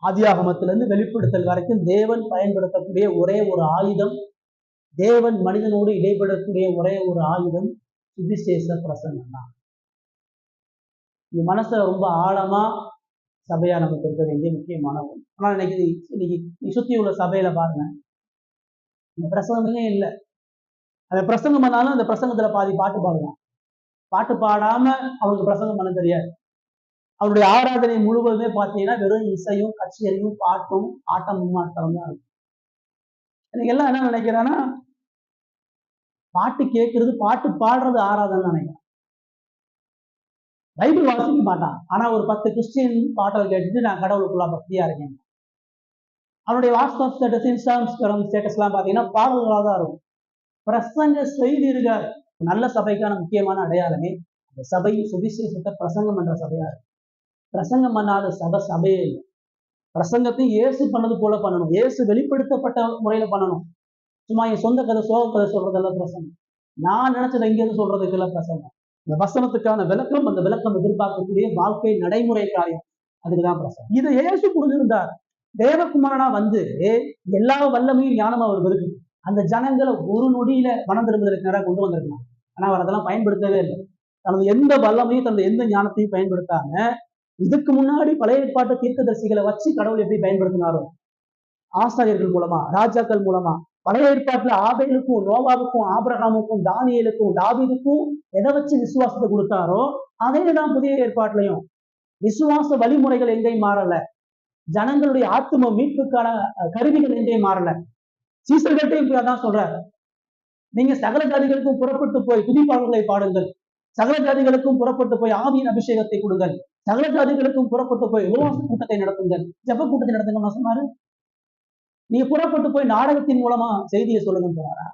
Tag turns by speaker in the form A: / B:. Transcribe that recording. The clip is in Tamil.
A: ஆதியாகமத்திலிருந்து வெளிப்படுத்தல் வரைக்கும் தேவன் பயன்படுத்தக்கூடிய ஒரே ஒரு ஆயுதம், தேவன் மனிதனோடு இடைபடக்கூடிய ஒரே ஒரு ஆயுதம் சுவிசேஷ பிரசங்கம் தான். இந்த மனசை ரொம்ப ஆழமா சபையா நமக்கு இருக்க வேண்டிய முக்கியமான ஒன்று. ஆனா இன்னைக்கு சுத்தி உள்ள சபையில பாருங்க, இந்த பிரசங்கமே இல்லை. அந்த பிரசங்கம் பண்ணாலும் அந்த பிரசங்கத்துல பாதி பாட்டு பாடுவான். பாட்டு பாடாம அவருக்கு பிரசங்கம் பண்ண தெரியாது. அவருடைய ஆராதனை முழுவதுமே பார்த்தீங்கன்னா வெறும் இசையும் கச்சேரியும் பாட்டும் ஆட்டம் மாற்றம் தான் இருக்கும். எனக்கு எல்லாம் என்ன நினைக்கிறேன்னா, பாட்டு கேட்கறது பாட்டு பாடுறது ஆராதனை நினைக்கிறேன். பைபிள் வாசிக்க மாட்டான், ஆனா ஒரு 10 கிறிஸ்டியன் பாட்டல் கேட்டுட்டு நான் கடவுளுக்குள்ள பக்தியா இருக்கேன். அவனுடைய வாட்ஸ்அப் ஸ்டேட்டஸ், இன்ஸ்டாகிராம் ஸ்டேட்டஸ் எல்லாம் பாத்தீங்கன்னா பாடல்களாக தான் இருக்கும். பிரசங்க செய்தீர்கள். நல்ல சபைக்கான முக்கியமான அடையாளமே அந்த சபை சுவிசேஷத்தை பிரசங்கம் பண்ற சபையா இருக்கு. பிரசங்கம் பண்ணாத சபையே இல்லை. பிரசங்கத்தை இயேசு பண்ணது போல பண்ணணும், இயேசு வெளிப்படுத்தப்பட்ட முறையில பண்ணணும். சும்மா என் சொந்த கதை சோக கதை சொல்றதெல்லாம் பிரசங்கம், நான் நினைச்சதை எங்கேயிருந்து சொல்றதுக்கு எல்லாம் பிரசங்கம். இந்த வசனத்துக்கான விளக்கம், அந்த விளக்கம் எதிர்பார்க்கக்கூடிய வாழ்க்கை நடைமுறை காரியம், அதுக்குதான் பிரசங்கம். இதை இயேசு புரிஞ்சிருந்தார். தேவகுமாரனா வந்து எல்லா வல்லமையும் ஞானம் அவருக்கு இருக்கு. அந்த ஜனங்களை ஒரு நொடியில மனம் திரும்புவதற்கு நேரம் கொண்டு வந்திருக்கலாம். ஆனா அவர் அதெல்லாம் பயன்படுத்தவே இல்லை. தனது எந்த வல்லமையும் தனது எந்த ஞானத்தையும் பயன்படுத்தாம, இதுக்கு முன்னாடி பழைய ஏற்பாட்டு தீர்க்கதரிசிகளை வச்சு கடவுள் எப்படி பயன்படுத்தினாரோ, ஆசாரியர்கள் மூலமா, ராஜாக்கள் மூலமா, பழைய ஏற்பாட்டுல ஆபேலுக்கும் நோவாவுக்கும் ஆபிரகாமுக்கும் தானியேலுக்கும் தாவீதுக்கும் எதை வச்சு விசுவாசத்தை கொடுத்தாரோ அதேதான் புதிய ஏற்பாட்டிலையும். விசுவாச வழிமுறைகள் எங்கேயும் மாறல, ஜனங்களுடைய ஆத்தும மீட்புக்கான கருவிகள் எங்கேயும் மாறல. சீசர்கள்ட்டையும் அதான் சொல்றாரு, நீங்க சகல ஜாதிகளுக்கும் புறப்பட்டு போய் புதிய பாடல்களை பாடுங்கள், சகல ஜாதிகளுக்கும் புறப்பட்டு போய் ஆவியின் அபிஷேகத்தை கொடுங்கள், சகல ஜாதிகளுக்கும் புறப்பட்டு போய் உபவாச கூட்டத்தை நடத்துங்கள், ஜெப கூட்டத்தை நடத்துங்க சொன்னாரு. நீங்க புறப்பட்டு போய் நாடகத்தின் மூலமா செய்தியை சொல்லுங்கன்னு சொன்னாரா?